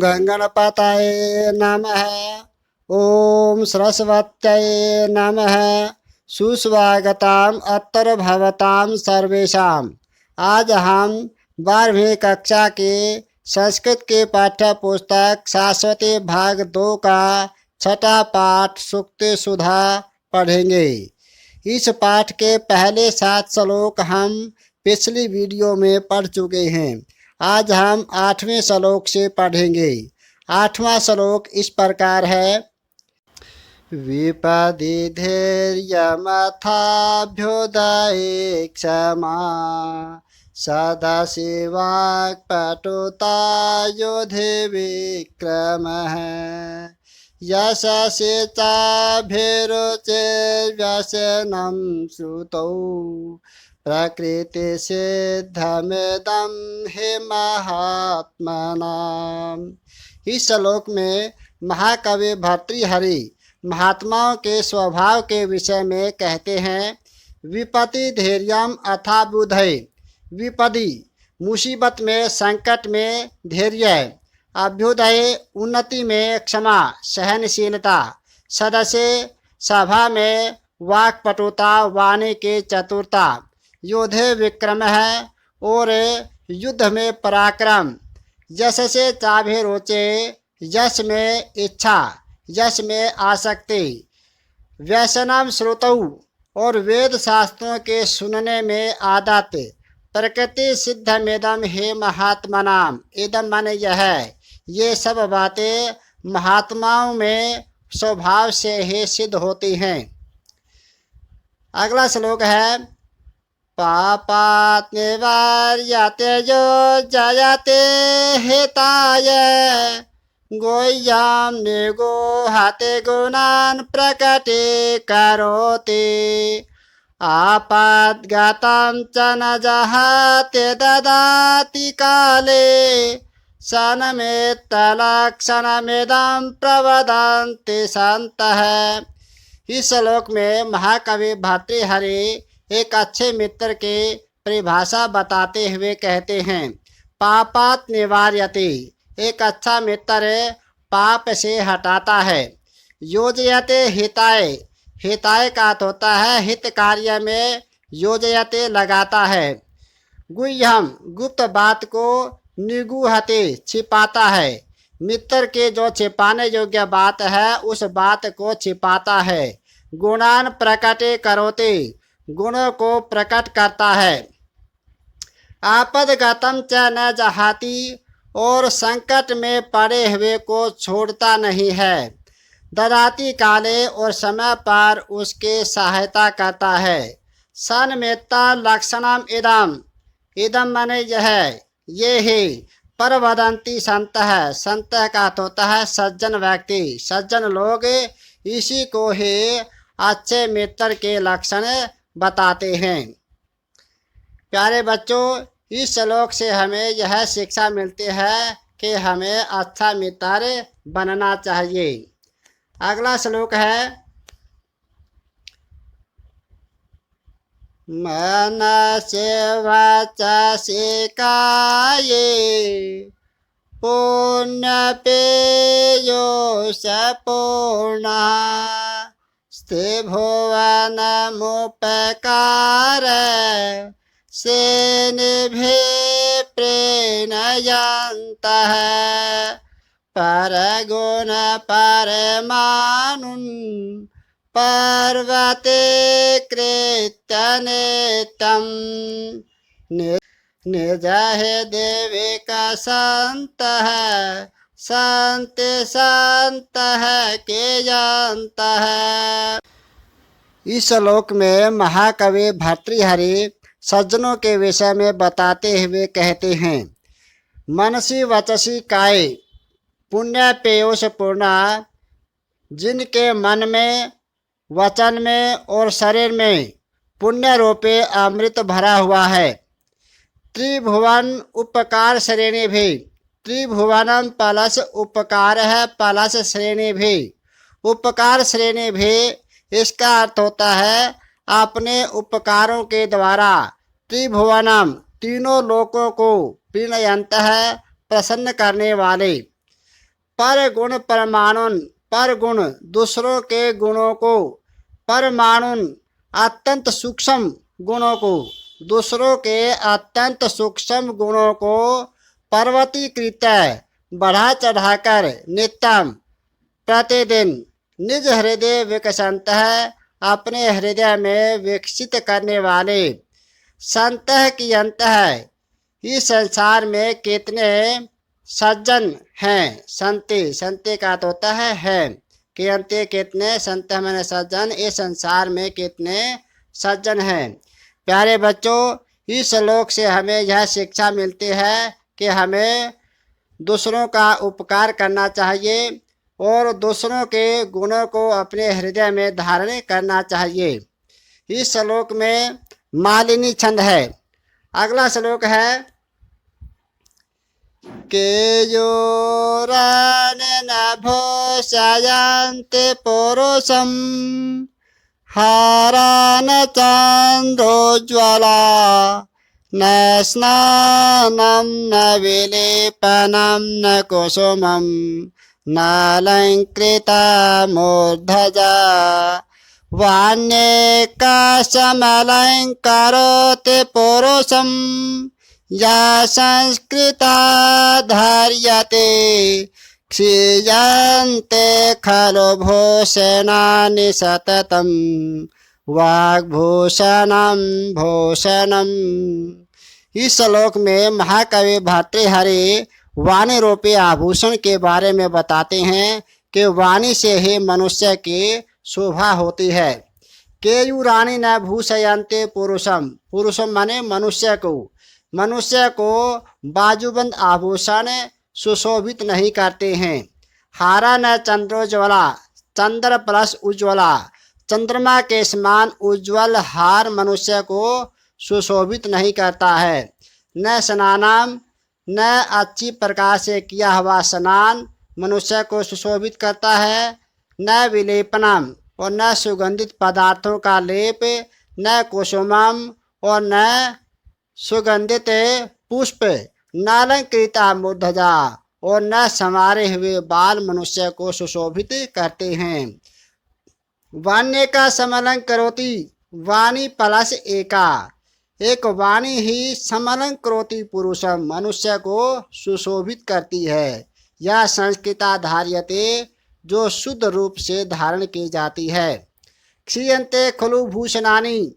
गणपतये नमः। ओम सरस्वत्यै नमः। सुस्वागतम अत्र भवताम सर्वेषाम। आज हम 12वीं कक्षा के संस्कृत के पाठ्य पुस्तक शाश्वती भाग 2 का 6ठा पाठ सूक्ति सुधा पढ़ेंगे। इस पाठ के पहले 7 श्लोक हम पिछली वीडियो में पढ़ चुके हैं। आज हम 8वें श्लोक से पढ़ेंगे। 8वां श्लोक इस प्रकार है। विपदि धैर्यमथाभ्युदये क्षमा सदाशिवाक्पटुता योधे विक्रमः यशसे चाभिरुचिर्व्यसनं श्रुतौ प्रकृति सिद्धमिदं हि महात्मनाम्। इस श्लोक में महाकवि भर्तृहरि महात्माओं के स्वभाव के विषय में कहते हैं। विपत्ति धैर्यम अथा बुधय। विपदि मुसीबत में, संकट में धैर्य, अभ्युदय उन्नति में क्षमा सहनशीलता, सदस्य सभा में वाक्पटुता वाणी की चतुरता, योधे विक्रम है और युद्ध में पराक्रम, यश से चाभे रोचे यश में इच्छा, यश में आसक्ति, व्यसनम श्रुतौ और वेद शास्त्रों के सुनने में आदत, प्रकृति सिद्धमिदम हे महात्मनाम। इदम माने यह है, ये सब बातें महात्माओं में स्वभाव से ही सिद्ध होती हैं। अगला श्लोक है। पापात् निवार्यते यो जयते हिताय गोह्यं निगोहते गुणान् प्रकटीकरोति आपद्गतं च न जहाति ददाति काले सनमित्तलक्षणमिदं प्रवदन्ति सन्तः। इस श्लोक में महाकवि भर्तृहरि एक अच्छे मित्र की परिभाषा बताते हुए कहते हैं। पापात् निवार्यते, एक अच्छा मित्र पाप से हटाता है। योजयते हिताय, हिताय का अर्थ होता है हित कार्य में, योजयते लगाता है। गुह्यम, गुप्त बात को, निगूहते छिपाता है। मित्र के जो छिपाने योग्य बात है उस बात को छिपाता है। गुणान प्रकटे करोते, गुणों को प्रकट करता है। आपदगतम च न जहाति, और संकट में पड़े हुए को छोड़ता नहीं है। ददाति काले, और समय पर उसके सहायता करता है। सन्मित्ता लक्षणम इदम, इदम माने यह, ये ही परवदंती संत है। संत का अर्थ होता है सज्जन व्यक्ति, सज्जन लोग इसी को ही अच्छे मित्र के लक्षण बताते हैं। प्यारे बच्चों, इस श्लोक से हमें यह शिक्षा मिलती है कि हमें अच्छा मित्र बनना चाहिए। अगला श्लोक है। मनसे वचसि काये पुण्यपेयोष पूर्णः स्ते भुवनमुपकार सेनिभे प्रेणयन्तः परगुण परमानुन् पर्वते कृत्यनित्यं निजहे देविका सन्तः संते संतः के जानतः। इस श्लोक में महाकवि भर्तृहरि सज्जनों के विषय में बताते हुए कहते हैं। मनसी वचसी काय पुण्य पेयोष पूर्णा, जिनके मन में, वचन में और शरीर में पुण्य रूपे अमृत भरा हुआ है। त्रिभुवन उपकार श्रेणी भी, त्रिभुवनम प्लस उपकार है प्लस श्रेणी भी, उपकार श्रेणी भी इसका अर्थ होता है अपने उपकारों के द्वारा त्रिभुवनम तीनों लोकों को प्रीणयंत है प्रसन्न करने वाले। परगुण परमाणुन, परगुण दूसरों के गुणों को, परमाणुन अत्यंत सूक्ष्म गुणों को, दूसरों के अत्यंत सूक्ष्म गुणों को पर्वतीकृत बढ़ा चढ़ाकर नित्यम प्रतिदिन निज हृदय विकसंत अपने हृदय में विकसित करने वाले संत की अंत है। इस संसार में कितने सज्जन हैं। संते, संते का तो होता है कि अंते कितने संत मैंने सज्जन, इस संसार में कितने सज्जन हैं। प्यारे बच्चों, इस श्लोक से हमें यह शिक्षा मिलती है कि हमें दूसरों का उपकार करना चाहिए और दूसरों के गुणों को अपने हृदय में धारण करना चाहिए। इस श्लोक में मालिनी छंद है। अगला श्लोक है केयोरानेन भूषयन्ति पुरुषं हारान चन्द्रोज्ज्वला न स्नानं न विलेपनं न कुसुमं नालङ्कृता मूर्धजा वाण्येकाशमलङ्करोति पुरुषं या संस्कृता धार्यते क्षीयन्ते खलु भूषणानि सततं वाग्भूषणं भूषणम्। इस श्लोक में महाकवि भर्तृहरि वाणी रूपी आभूषण के बारे में बताते हैं कि वाणी से ही मनुष्य की शोभा होती है। केयूरानी न भूषयन्ते पुरुषम, पुरुषम माने मनुष्य को, मनुष्य को बाजूबंद आभूषण सुशोभित नहीं करते हैं। हारा न चंद्रोज्ज्वला, चंद्र प्लस उज्ज्वला, चंद्रमा के समान उज्ज्वल हार मनुष्य को सुशोभित नहीं करता है। न स्नानम, न अच्छी प्रकार से किया हुआ स्नान मनुष्य को सुशोभित करता है। न विलेपनम, और न सुगंधित पदार्थों का लेप, न कुसुमम, और न सुगंधित पुष्प, नालंकृता मूर्धजा, और न संवारे हुए बाल मनुष्य को सुशोभित करते हैं। वाण्य का समलंक करोति, वाणी प्लस एका, एक वाणी ही समलंक करोति पुरुषम, मनुष्य को सुशोभित करती है। यह संस्कृता धार्यते, जो शुद्ध रूप से धारण की जाती है। क्षीयन्ते खलु भूषणानि,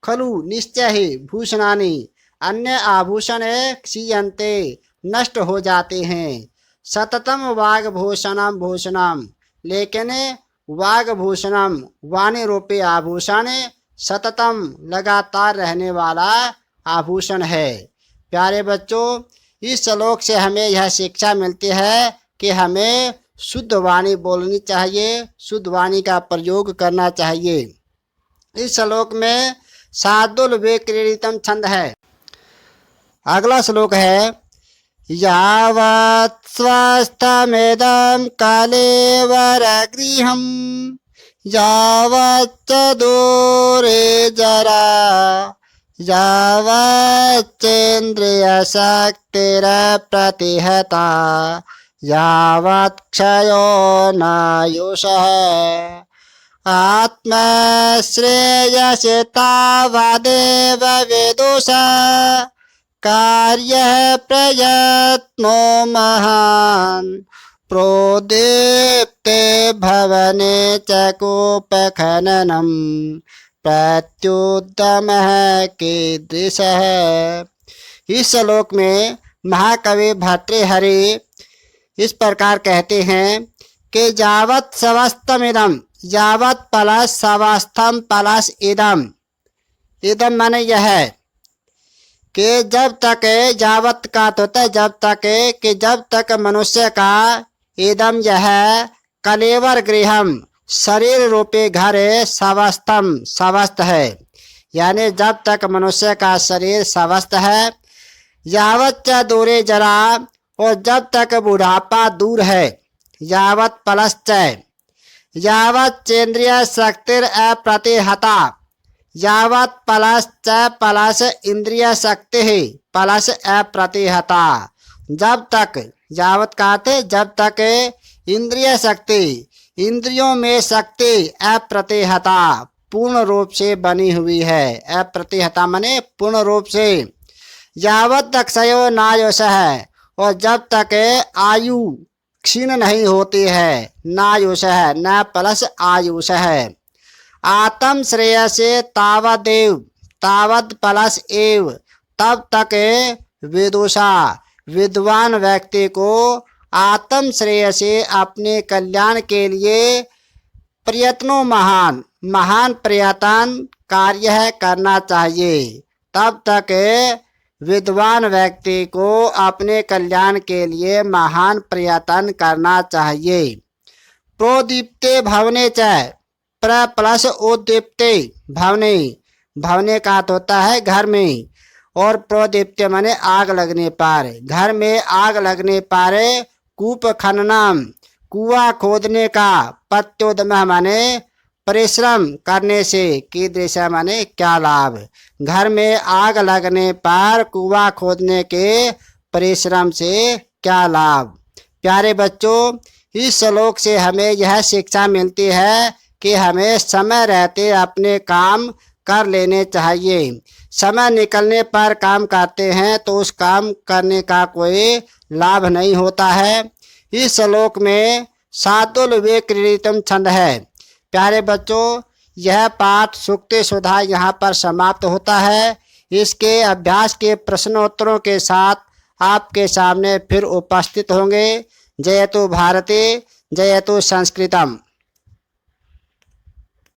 खलु निश्चय ही, भूषणानि अन्य आभूषण क्षीयन्ते नष्ट हो जाते हैं। सततम वाग्भूषणम भूषणम, लेकिन वाग्भूषणम वाणी रूपी आभूषण सततम लगातार रहने वाला आभूषण है। प्यारे बच्चों, इस श्लोक से हमें यह शिक्षा मिलती है कि हमें शुद्ध वाणी बोलनी चाहिए, शुद्ध वाणी का प्रयोग करना चाहिए। इस श्लोक में शार्दूल विक्रीडितम छंद है। अगला श्लोक है यावत् स्वस्थमेदं कलेवरगृहं यावच्च दूरे जरा यावच्चेन्द्रियशक्तिरप्रतिहता यावत् क्षयो नायुषः आत्मश्रेयसे तावदेव विदुषा कार्यः प्रयत्नो महान् प्रोदीप्ते भवने च कूपखननं प्रत्युद्यमः कीदृशः। इस श्लोक में महाकवि भर्तृहरि इस प्रकार कहते हैं कि यावत् सवस्तमिदम, यावत् प्लस सवस्तम प्लस इदम, इदम माने यह है कि जब तक, यावत् का तो होता है जब तक, कि जब तक मनुष्य का इदम यह कलेवर गृहम शरीर रूपी घर सवस्थम स्वस्थ है, यानी जब तक मनुष्य का शरीर स्वस्थ है। यावच्च दूरे जरा, और जब तक बुढ़ापा दूर है। यावत् प्लस यावच्चेन्द्रिय शक्तिर अप्रतिहता, यावत् प्लस प्लस इंद्रिय शक्ति प्लस अप्रतिहता, जब तक, यावत् कहते जब तक इंद्रिय शक्ति, इंद्रियों में शक्ति अप्रतिहता, पूर्ण रूप से बनी हुई है। अप्रतिहता माने पूर्ण रूप से। यावत अक्षयो नायुष है, और जब तक आयु क्षीण नहीं होती है, नायुष है, न प्लस आयुष है। आत्म श्रेयसे तावदेव, तावद प्लस एव, तब तक विदुषा, विद्वान व्यक्ति को आत्म श्रेय से अपने कल्याण के लिए प्रयत्नों महान, महान प्रयत्न कार्य करना चाहिए। तब तक विद्वान व्यक्ति को अपने कल्याण के लिए महान प्रयत्न करना चाहिए। प्रोदीप्ते भवने च, प्र प्लस उद्दीप्ते भवने, भवने का अर्थ होता है घर में, और प्रोदीप्ते माने आग लगने पर, घर में आग लगने पर। कूप खननम, कुआं खोदने का। पत्योदम माने परिश्रम करने से, कीदृश माने क्या लाभ। घर में आग लगने पर कुआं खोदने के परिश्रम से क्या लाभ। प्यारे बच्चों, इस श्लोक से हमें यह शिक्षा मिलती है कि हमें समय रहते अपने काम कर लेने चाहिए। समय निकलने पर काम करते हैं तो उस काम करने का कोई लाभ नहीं होता है। इस श्लोक में शार्दूल विक्रीडितम छंद है। प्यारे बच्चों, यह पाठ सूक्ति सुधा यहाँ पर समाप्त होता है। इसके अभ्यास के प्रश्नोत्तरों के साथ आपके सामने फिर उपस्थित होंगे। जयतु भारती, जयतु संस्कृतम।